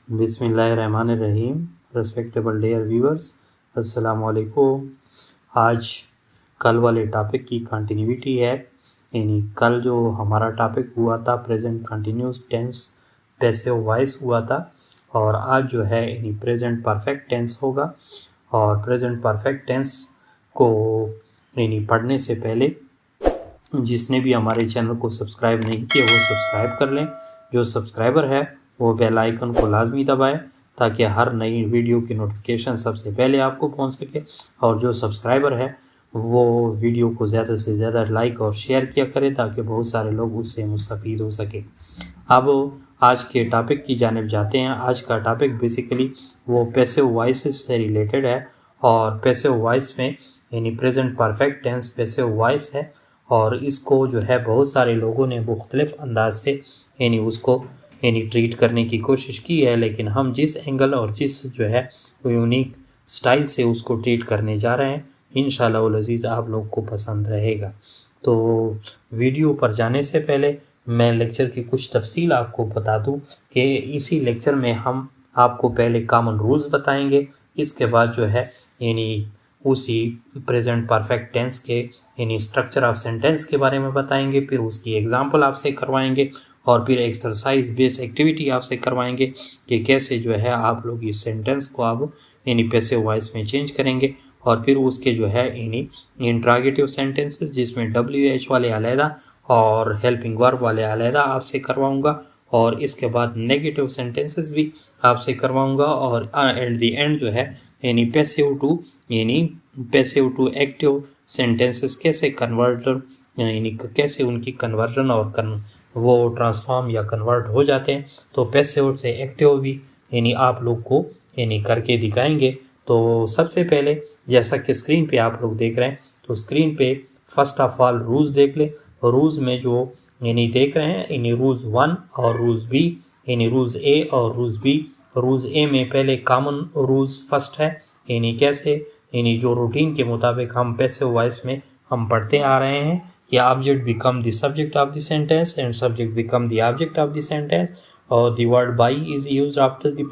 बिस्मिल्लाहिर्रहमानिर्रहीम। Respectable dear viewers, अस्सलाम वालेकुम। आज कल वाले टॉपिक की कंटिन्यूटी है। यानी कल जो हमारा टॉपिक हुआ था present continuous tense passive voice हुआ था, और आज जो है यानी प्रेजेंट परफेक्ट टेंस होगा। और प्रेजेंट परफेक्ट टेंस को यानी पढ़ने से पहले जिसने भी हमारे चैनल को सब्सक्राइब नहीं किया वो सब्सक्राइब कर लें। जो सब्सक्राइबर है वो बेल आइकन को लाजमी दबाएं ताकि हर नई वीडियो की नोटिफिकेशन सबसे पहले आपको पहुंच सके। और जो सब्सक्राइबर है वो वीडियो को ज़्यादा से ज़्यादा लाइक और शेयर किया करें ताकि बहुत सारे लोग उससे मुस्तफ़ीद हो सके। अब आज के टॉपिक की जानिब जाते हैं। आज का टॉपिक बेसिकली वो पैसिव वॉइस से रिलेटेड है, और पैसिव वॉइस में यानी present perfect tense passive voice है, और इसको जो है बहुत सारे लोगों ने मुख्तलिफ अंदाज से यानी उसको यानी ट्रीट करने की कोशिश की है, लेकिन हम जिस एंगल और जिस जो है यूनिक स्टाइल से उसको ट्रीट करने जा रहे हैं इंशाअल्लाह वल अज़ीज़ आप लोग को पसंद रहेगा। तो वीडियो पर जाने से पहले मैं लेक्चर की कुछ तफसील आपको बता दूं कि इसी लेक्चर में हम आपको पहले कॉमन रूल्स बताएंगे, इसके बाद जो है यानी उसी प्रेजेंट परफेक्ट टेंस के यानी स्ट्रक्चर ऑफ सेंटेंस के बारे में बताएंगे, फिर उसकी एग्जांपल आपसे करवाएंगे, और फिर एक्सरसाइज बेस्ड एक्टिविटी आपसे करवाएंगे कि कैसे जो है आप लोग इस सेंटेंस को आप यानी पैसिव वॉइस में चेंज करेंगे। और फिर उसके जो है यानी इंट्रोगेटिव सेंटेंसेस जिसमें WH वाले अलहदा और हेल्पिंग वर्ब वाले अलहदा आपसे करवाऊंगा, और इसके बाद नेगेटिव सेंटेंसेस भी आपसे करवाऊंगा, और एट द एंड जो है यानी पैसिव टू एक्टिव सेंटेंसेस कैसे कन्वर्टर यानी कैसे उनकी कन्वर्जन और वो ट्रांसफॉर्म या कन्वर्ट हो जाते हैं। तो पैसिव से एक्टिव भी यानी आप लोग को यानी करके दिखाएंगे। तो सबसे पहले जैसा कि स्क्रीन पे आप लोग देख रहे हैं, तो स्क्रीन पे फर्स्ट ऑफ ऑल रूल्स देख ले। रूल्स में जो यानी देख रहे हैं यानी रूल्स 1 और रूल्स B यानी रूल्स A और रूल्स B। रूल्स A में पहले कॉमन रूल्स फर्स्ट है, यानी कैसे यानी जो रूटीन के मुताबिक हम पैसिव वॉइस में हम पढ़ते आ रहे हैं कि object become the subject of the sentence and subject become the object of the sentence, और the word by is used after the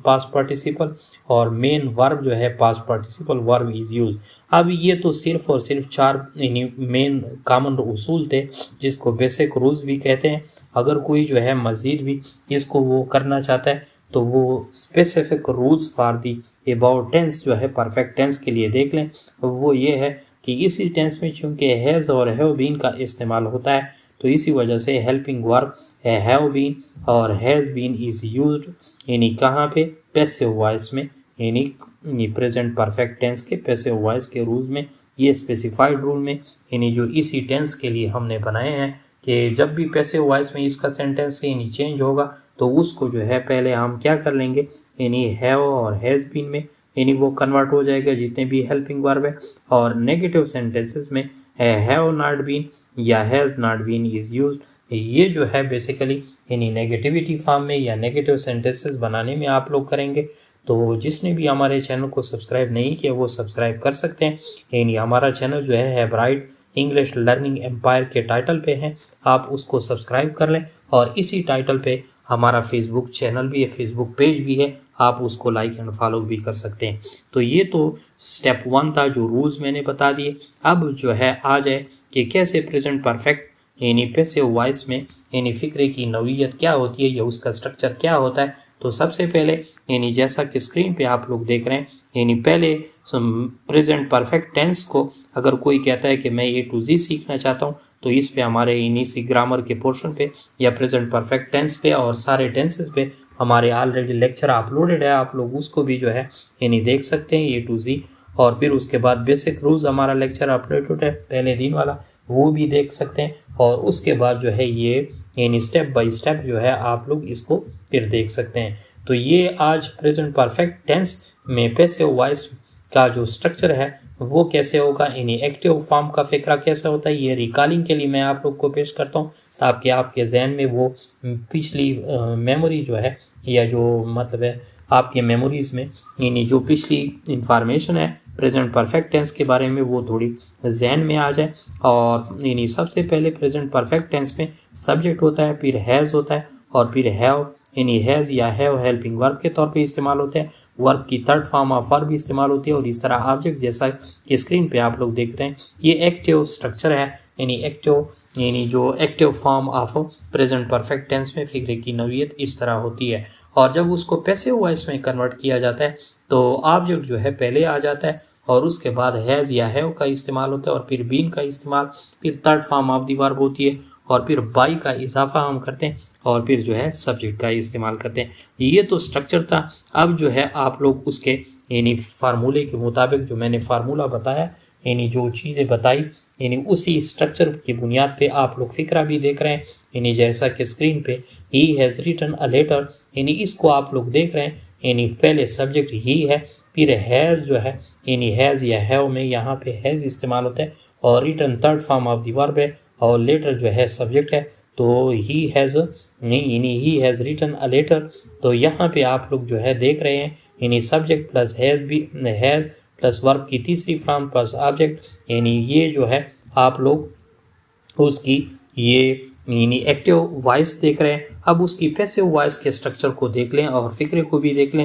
past participle, और मेन वर्ब जो है past participle verb is use. अब ये तो सिर्फ और सिर्फ 4 यानी मेन कॉमन उसूल थे जिसको बेसिक रूल्स भी कहते हैं। अगर कोई जो है मज़ीद भी इसको वो करना चाहता है तो वो specific rules for the about tense जो है परफेक्ट टेंस के लिए देख लें। वो ये है कि इसी टेंस में चूँकि हैज़ और हैव बीन का इस्तेमाल होता है तो इसी वजह से हेल्पिंग वर्ब हैव बीन और हैज़ बीन इज़ यूज्ड यानी कहाँ पे पैसिव वॉइस में, यानी प्रेजेंट परफेक्ट टेंस के पैसिव वॉइस के रूल्स में। ये स्पेसिफाइड रूल में यानी जो इसी टेंस के लिए हमने बनाए हैं कि जब भी पैसिव वॉइस में इसका सेंटेंस यानी चेंज होगा तो उसको जो है पहले हम क्या कर लेंगे यानी हैव और हैज़ बीन में यानी वो कन्वर्ट हो जाएगा जितने भी हेल्पिंग वर्ब है। और नेगेटिव सेंटेंसेस में हैव नॉट बीन या has not been is used. ये जो है बेसिकली यानी नेगेटिविटी फॉर्म में या नेगेटिव सेंटेंसेस बनाने में आप लोग करेंगे। तो जिसने भी हमारे चैनल को सब्सक्राइब नहीं किया वो सब्सक्राइब कर सकते हैं। यानी हमारा चैनल जो है ब्राइट इंग्लिश लर्निंग एम्पायर के टाइटल पे है, आप उसको सब्सक्राइब कर लें। और इसी टाइटल पे हमारा फेसबुक चैनल भी है, फेसबुक पेज भी है, आप उसको लाइक एंड फॉलो भी कर सकते हैं। तो ये तो स्टेप 1 था जो रूल्स मैंने बता दिए। अब जो है आ जाए कि कैसे प्रेजेंट परफेक्ट यानी पैसिव वॉइस में यानी फ़िक्रे की नौइयत क्या होती है या उसका स्ट्रक्चर क्या होता है। तो सबसे पहले यानी जैसा कि स्क्रीन पे आप लोग देख रहे हैं यानी पहले प्रेजेंट परफेक्ट टेंस को अगर कोई कहता है कि मैं A to Z सीखना चाहता हूँ तो इस पे हमारे इसी ग्रामर के पोर्शन पे या प्रेजेंट परफेक्ट टेंस पे और सारे टेंसेस पे हमारे ऑलरेडी लेक्चर अपलोडेड है, आप लोग उसको भी जो है यानी देख सकते हैं A to Z। और फिर उसके बाद बेसिक रूल्स हमारा लेक्चर अपलोडेड है पहले दिन वाला, वो भी देख सकते हैं। और उसके बाद जो है ये यानी स्टेप बाय स्टेप जो है आप लोग इसको फिर देख सकते हैं। तो ये आज प्रेजेंट परफेक्ट टेंस में पैसिव वॉइस का जो स्ट्रक्चर है वो कैसे होगा, यानी एक्टिव फॉर्म का फ़िक्रा कैसा होता है, ये रिकॉलिंग के लिए मैं आप लोग को पेश करता हूँ ताकि आपके जहन में वो पिछली मेमोरी जो है या जो मतलब है आपके मेमोरीज़ में यानी जो पिछली इंफॉर्मेशन है प्रेजेंट परफेक्ट टेंस के बारे में वो थोड़ी जहन में आ जाए। और यानी सबसे पहले प्रेजेंट परफेक्ट टेंस में सब्जेक्ट होता है, फिर हैज़ होता है और फिर हैव यानी हैज़ या हैव हेल्पिंग वर्ब के तौर पे इस्तेमाल होते हैं, वर्ब की थर्ड फॉर्म ऑफ वर्ब इस्तेमाल होती है, और इस तरह ऑब्जेक्ट जैसा कि स्क्रीन पे आप लोग देख रहे हैं ये एक्टिव स्ट्रक्चर है, यानी एक्टिव यानी जो active form of present perfect tense में फिक्रे की नौयत इस तरह होती है। और जब उसको पैसिव वॉइस में कन्वर्ट किया जाता है तो ऑब्जेक्ट जो है पहले आ जाता है और उसके बाद हैज़ या हैव का इस्तेमाल होता है और फिर बीन का इस्तेमाल, फिर third form of the verb होती है और फिर बाई का इजाफा हम करते हैं और फिर जो है सब्जेक्ट का इस्तेमाल करते हैं। ये तो स्ट्रक्चर था। अब जो है आप लोग उसके यानी फार्मूले के मुताबिक जो मैंने फार्मूला बताया यानी जो चीज़ें बताई यानी उसी स्ट्रक्चर की बुनियाद पे आप लोग फिक्रा भी देख रहे हैं, यानी जैसा कि स्क्रीन पे ही हैज़ रिटन अ लेटर, यानी इसको आप लोग देख रहे हैं, यानी पहले सब्जेक्ट ही है, फिर हैज़ जो है यानी हैज़ या हैव में यहाँ पे हैज़ इस्तेमाल होता है और written third form of the verb है और लेटर जो है सब्जेक्ट है, तो ही हैज़ यानी he has written a letter. तो यहाँ पे आप लोग जो है देख रहे हैं यानी subject plus has plus verb की तीसरी फॉर्म प्लस ऑब्जेक्ट, यानी ये जो है आप लोग उसकी ये यानी एक्टिव वॉइस देख रहे हैं। अब उसकी पैसिव वॉइस के स्ट्रक्चर को देख लें और फिक्रे को भी देख लें।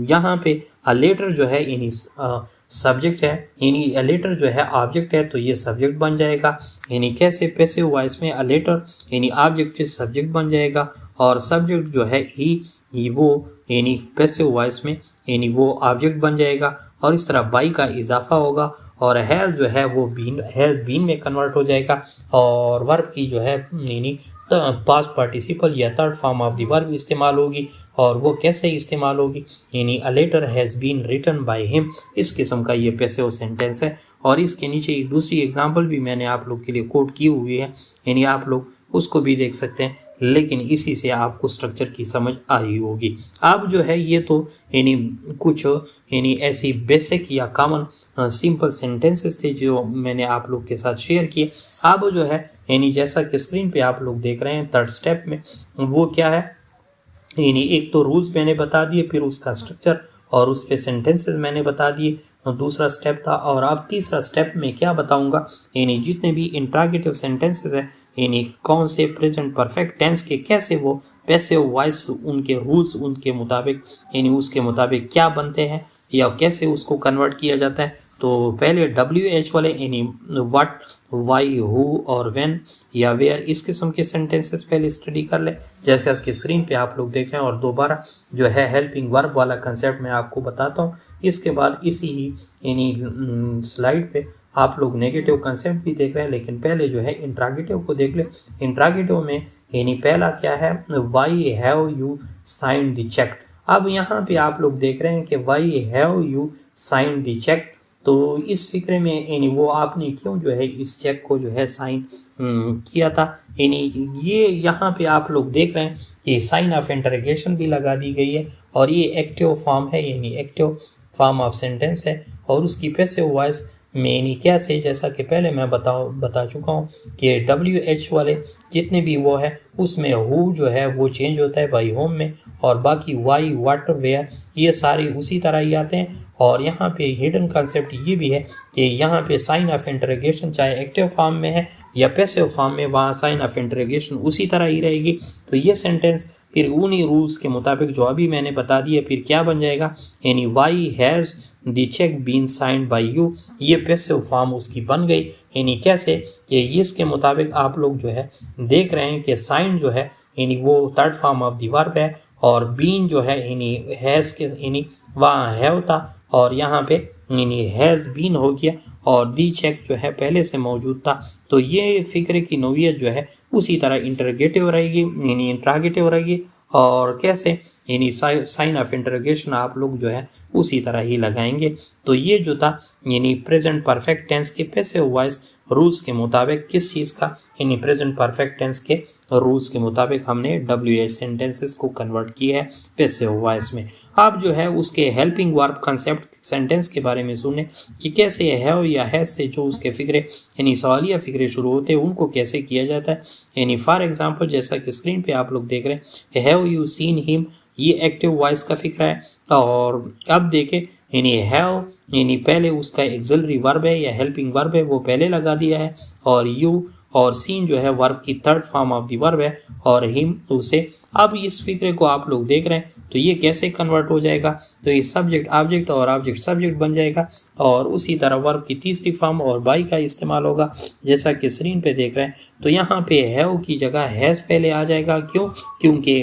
यहाँ पे अ लेटर जो है यानी सब्जेक्ट है, यानी अ लेटर जो है ऑब्जेक्ट है तो ये सब्जेक्ट बन जाएगा। यानी कैसे पैसिव वॉइस में अ लेटर यानी ऑब्जेक्ट से सब्जेक्ट बन जाएगा और सब्जेक्ट जो है ही वो यानी पैसिव वॉइस में यानी वो ऑब्जेक्ट बन जाएगा और इस तरह बाई का इजाफा होगा और हैज़ जो है वो हैज़ बीन में कन्वर्ट हो जाएगा और वर्ब की जो है यानी पास्ट पार्टिसिपल या third form of the verb इस्तेमाल होगी और वो कैसे इस्तेमाल होगी यानी a letter has been written by him, इस किस्म का ये पैसिव सेंटेंस है। और इसके नीचे एक दूसरी एग्जांपल भी मैंने आप लोग के लिए कोट की हुई है, यानी आप लोग उसको भी देख सकते हैं, लेकिन इसी से आपको स्ट्रक्चर की समझ आई होगी। अब जो है ये तो यानी कुछ यानी ऐसी बेसिक या कॉमन सिंपल सेंटेंसेस थे जो मैंने आप लोग के साथ शेयर किए। अब जो है यानी जैसा कि स्क्रीन पे आप लोग देख रहे हैं थर्ड स्टेप में वो क्या है, यानी एक तो रूल्स मैंने बता दिए, फिर उसका स्ट्रक्चर और उस पे सेंटेंसेस मैंने बता दिए, दूसरा स्टेप था। और अब तीसरा स्टेप में क्या बताऊंगा यानी जितने भी इंट्रागेटिव सेंटेंसेस हैं यानी कौन से प्रेजेंट परफेक्ट टेंस के कैसे वो पैसिव वॉइस उनके रूल्स उनके मुताबिक यानी उसके मुताबिक क्या बनते हैं या कैसे उसको कन्वर्ट किया जाता है। तो पहले WH वाले यानी व्हाट, वाई, हु और व्हेन या वेयर इस किस्म के सेंटेंसेस पहले स्टडी कर ले जैसे कि स्क्रीन पे आप लोग देख रहे हैं। और दोबारा जो है हेल्पिंग वर्ब वाला कंसेप्ट मैं आपको बताता हूँ। इसके बाद इसी ही यानी स्लाइड पे आप लोग नेगेटिव कंसेप्ट भी देख रहे हैं, लेकिन पहले जो है इंट्रागेटिव को देख ले। इंट्रागेटिव में यानी पहला क्या है, why have you signed the cheque. अब यहाँ पे आप लोग देख रहे हैं कि why have you signed the cheque, तो इस फिक्रे में यानी वो आपने क्यों जो है इस चेक को जो है साइन किया था, यानी ये यहाँ पे आप लोग देख रहे हैं कि साइन ऑफ इंटरोगेशन भी लगा दी गई है और ये एक्टिव फॉर्म है यानी एक्टिव फॉर्म ऑफ सेंटेंस है। और उसकी पैसिव वॉइस में यानी क्या से जैसा कि पहले मैं बता चुका हूँ कि WH वाले जितने भी वो है उसमें हु जो है वो चेंज होता है बाई होम में और बाकी वाई, व्हाट, वेयर ये सारे उसी तरह ही आते हैं। और यहाँ पे हिडन कंसेप्ट ये भी है कि यहाँ पे साइन ऑफ इंटरोगेशन चाहे एक्टिव फॉर्म में है या पैसिव फॉर्म में वहाँ साइन ऑफ इंटरोगेशन उसी तरह ही रहेगी। तो ये सेंटेंस फिर उन्हीं रूल्स के मुताबिक जो अभी मैंने बता दिया फिर क्या बन जाएगा, यानी why has the cheque been signed by you, ये पैसिव फॉर्म उसकी बन गई। यानी कैसे कि इसके मुताबिक आप लोग जो है देख रहे हैं कि साइन जो है यानी वो third form of the verb है और बीन जो है यानी हैज़ के यानी वहाँ हैव था और यहाँ पे यानी हैज़ बीन हो गया और दी चेक जो है पहले से मौजूद था। तो ये फिक्रे की नोवियत जो है उसी तरह इंटरोगेटिव रहेगी यानी इंट्रागेटिव रहेगी और कैसे यानी साइन ऑफ इंटरोगेशन आप लोग जो है उसी तरह ही लगाएंगे। तो ये जो था यानी प्रेजेंट परफेक्ट टेंस के पैसिव वॉइस रूल्स के मुताबिक किस चीज़ का यानी प्रेजेंट परफेक्ट टेंस के रूल्स के मुताबिक हमने WH सेंटेंसेस को कन्वर्ट किया है पैसिव वॉइस में। आप जो है उसके हेल्पिंग वर्ब कंसेप्ट सेंटेंस के बारे में सुने कि कैसे हैव या हैज से जो उसके फिक्रे यानी सवालिया फिक्रे शुरू होते हैं उनको कैसे किया जाता है। यानी फॉर एग्जांपल जैसा कि स्क्रीन पे आप लोग देख रहे हैं हैव यू सीन हिम, ये एक्टिव वॉइस का फिक्रा है। और अब देखें यानी हैव यानी पहले उसका एक्सिलरी वर्ब है या हेल्पिंग वर्ब है वो पहले लगा दिया है और यू और सीन जो है वर्ब की third form of the verb है और हिम उसे। अब इस फिक्रे को आप लोग देख रहे हैं तो ये कैसे कन्वर्ट हो जाएगा, तो ये सब्जेक्ट ऑब्जेक्ट और ऑब्जेक्ट सब्जेक्ट बन जाएगा और उसी तरह वर्ब की तीसरी फॉर्म और बाई का इस्तेमाल होगा जैसा कि स्क्रीन पे देख रहे हैं। तो यहाँ पे हैव की जगह हैज़ पहले आ जाएगा, क्यों, क्योंकि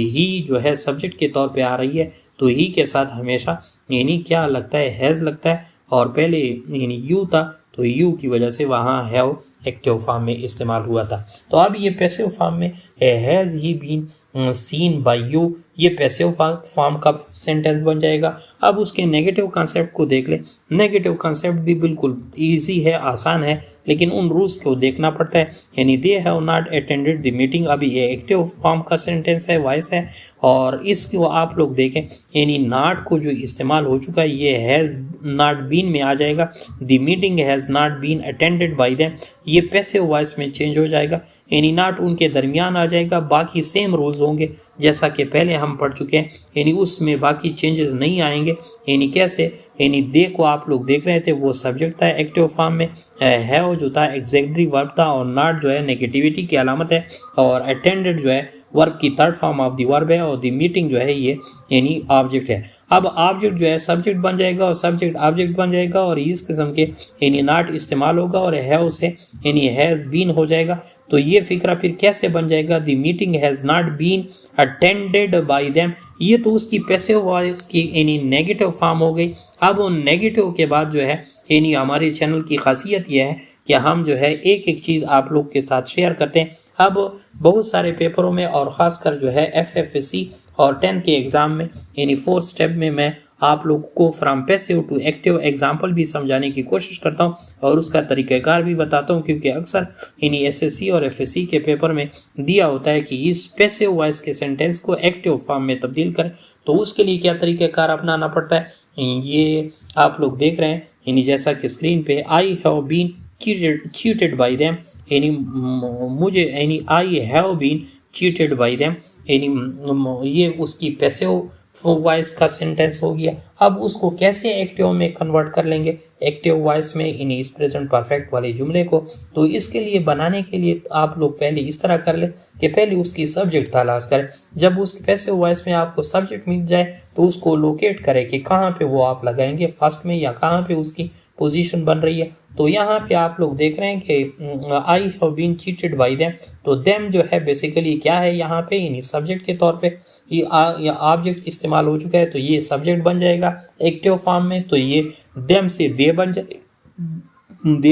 ही जो है सब्जेक्ट के तौर पे आ रही है तो ही के साथ हमेशा यानी क्या लगता है, हैज़ लगता है और पहले यानी यू था तो यू की वजह से वहाँ हैव एक्टिव फॉर्म में इस्तेमाल हुआ था। तो अब ये पैसिव फॉर्म में has he been seen by you, ये पैसिव फॉर्म का सेंटेंस बन जाएगा। अब उसके नेगेटिव कॉन्सेप्ट को देख ले। नेगेटिव कॉन्सेप्ट भी बिल्कुल इजी है, आसान है, लेकिन उन रूल्स को देखना पड़ता है। यानी they have not attended the meeting, अभी ये एक्टिव फॉर्म का सेंटेंस है, वॉइस है, और इसको आप लोग देखें यानी नॉट को जो इस्तेमाल हो चुका है ये हैज़ नॉट बीन में आ जाएगा। The meeting has not been attended by them, ये पैसिव वॉइस में चेंज हो जाएगा यानी नॉट उनके दरमियान आ जाएगा। बाकी सेम रूल्स होंगे जैसा कि पहले हम पढ़ चुके हैं, यानी उसमें बाकी चेंजेस नहीं आएंगे। यानी कैसे, यानी दे को आप लोग देख रहे थे वो सब्जेक्ट था एक्टिव फॉर्म में, हैव जो था एग्जेक्टली वर्ब था और नॉट जो है नेगेटिविटी की अलामत है और अटेंडेड जो है वर्ब की third form of the verb है और द मीटिंग जो है ये यानी ऑब्जेक्ट है। अब ऑब्जेक्ट जो है सब्जेक्ट बन जाएगा और सब्जेक्ट ऑब्जेक्ट बन जाएगा और इस किस्म के यानी नॉट इस्तेमाल होगा और हैव से यानी हैज़ बीन हो जाएगा। तो ये फिक्रा फिर कैसे बन जाएगा, the meeting has not been attended by them, ये तो उसकी पैसिव वॉइस की यानी नेगेटिव फॉर्म हो गई। अब उन नेगेटिव के बाद जो है यानी हमारे चैनल की खासियत यह है कि हम जो है एक एक चीज़ आप लोग के साथ शेयर करते हैं। अब बहुत सारे पेपरों में और ख़ासकर जो है FFSC और 10 के एग्ज़ाम में यानी 4 स्टेप में मैं आप लोग को from passive to active example भी समझाने की कोशिश करता हूं और उसका तरीक़ाकार भी बताता हूं, क्योंकि अक्सर यानी SSC और FSC के पेपर में दिया होता है कि इस पैसिव वॉइस के सेंटेंस को एक्टिव फॉर्म में तब्दील करें। तो उसके लिए क्या तरीक़ाकार अपनाना पड़ता है ये आप लोग देख रहे हैं। यानी जैसा कि स्क्रीन पे I have been cheated by them, यानी मुझे यानी I have been cheated by them, यानी ये उसकी पैसिव वॉइस का सेंटेंस हो गया। अब उसको कैसे एक्टिव में कन्वर्ट कर लेंगे, एक्टिव वॉइस में इन इस प्रेजेंट परफेक्ट वाले जुमले को। तो इसके लिए बनाने के लिए आप लोग पहले इस तरह कर ले कि पहले उसकी सब्जेक्ट तलाश करें। जब उसकी पैसिव वॉइस में आपको सब्जेक्ट मिल जाए तो उसको लोकेट करें कि कहाँ पे वो आप लगाएंगे, फर्स्ट में या कहाँ पे उसकी पोजीशन बन रही है। तो यहाँ पे आप लोग देख रहे हैं कि I have been cheated by them, तो देम जो है बेसिकली क्या है यहाँ पे यानी सब्जेक्ट के तौर पे ये ऑब्जेक्ट इस्तेमाल हो चुका है तो ये सब्जेक्ट बन जाएगा एक्टिव फॉर्म में। तो ये देम से दे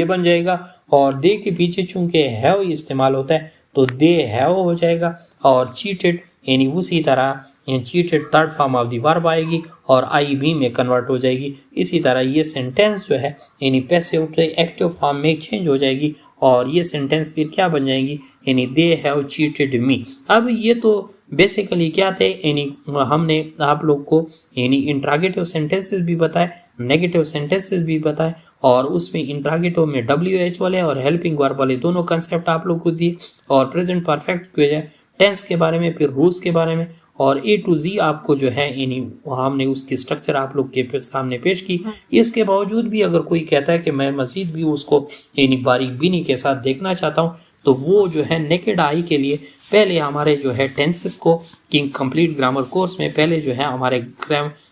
बन जाएगा और दे के पीछे चूंकि हैव इस्तेमाल होता है तो दे हैव हो जाएगा और चीटेड यानी उसी तरह cheated third form of the verb आएगी और आई बी में कन्वर्ट हो जाएगी। इसी तरह ये सेंटेंस जो है यानी पैसिव से एक्टिव फॉर्म में चेंज हो जाएगी और ये सेंटेंस फिर क्या बन जाएंगी यानी दे हैव चीटेड मी। अब ये तो बेसिकली क्या थे यानी हमने आप लोग को यानी इंट्रागेटिव सेंटेंसेस भी बताए, नेगेटिव सेंटेंसेस भी बताए और उसमें इंट्रागेटिव में WH वाले और हेल्पिंग वर्ब वाले दोनों कंसेप्ट आप लोग को दिए और प्रेजेंट परफेक्ट की वजह टेंस के बारे में, फिर रूल्स के बारे में और A to Z आपको जो है यानी हमने उसकी स्ट्रक्चर आप लोग के सामने पेश की। इसके बावजूद भी अगर कोई कहता है कि मैं मज़ीद भी उसको यानी बारीक बीनी के साथ देखना चाहता हूँ तो वो जो है नेकेड आई के लिए पहले हमारे जो है टेंसेस को किंग कंप्लीट ग्रामर कोर्स में पहले जो है हमारे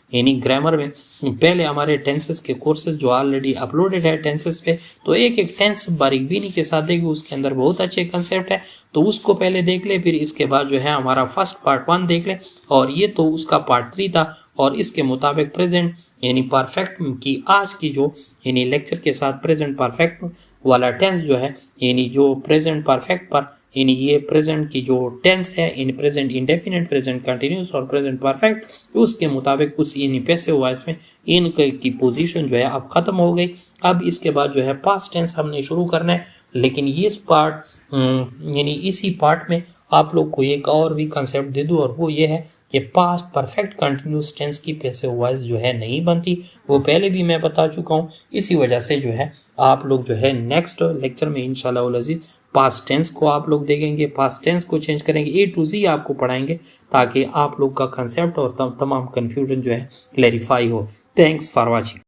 ग्रामर में पहले हमारे टेंसेस के कोर्सेज जो ऑलरेडी अपलोडेड है टेंसेस पे, तो एक एक टेंस बारीक बीनी के साथ देखिए, उसके अंदर बहुत अच्छे कंसेप्ट है तो उसको पहले देख ले। फिर इसके बाद जो है हमारा फर्स्ट पार्ट 1 देख ले और ये तो उसका पार्ट 3 था और इसके मुताबिक प्रेजेंट यानी परफेक्ट की आज की जो यानी लेक्चर के साथ प्रेजेंट परफेक्ट वाला टेंस जो है यानी जो प्रेजेंट परफेक्ट पर यानी ये प्रेजेंट की जो टेंस है in present indefinite, present continuous और प्रेजेंट परफेक्ट, उसके मुताबिक उस यानी पैसिव वॉइस में इनके की पोजीशन जो है अब ख़त्म हो गई। अब इसके बाद जो है पास्ट टेंस हमने शुरू करना है, लेकिन ये पार्ट यानी इसी पार्ट में आप लोग को एक और भी कंसेप्ट दे दूँ और वो ये है कि पास्ट परफेक्ट कंटिन्यूस टेंस की पैसिव वॉइस जो है नहीं बनती, वो पहले भी मैं बता चुका हूँ। इसी वजह से जो है आप लोग जो है नेक्स्ट लेक्चर में इंशाल्लाह उल अज़ीज़ पास्ट टेंस को आप लोग देखेंगे, पास्ट टेंस को चेंज करेंगे, A to Z आपको पढ़ाएंगे ताकि आप लोग का कंसेप्ट और तमाम कन्फ्यूजन जो है क्लैरिफाई हो। Thanks for watching.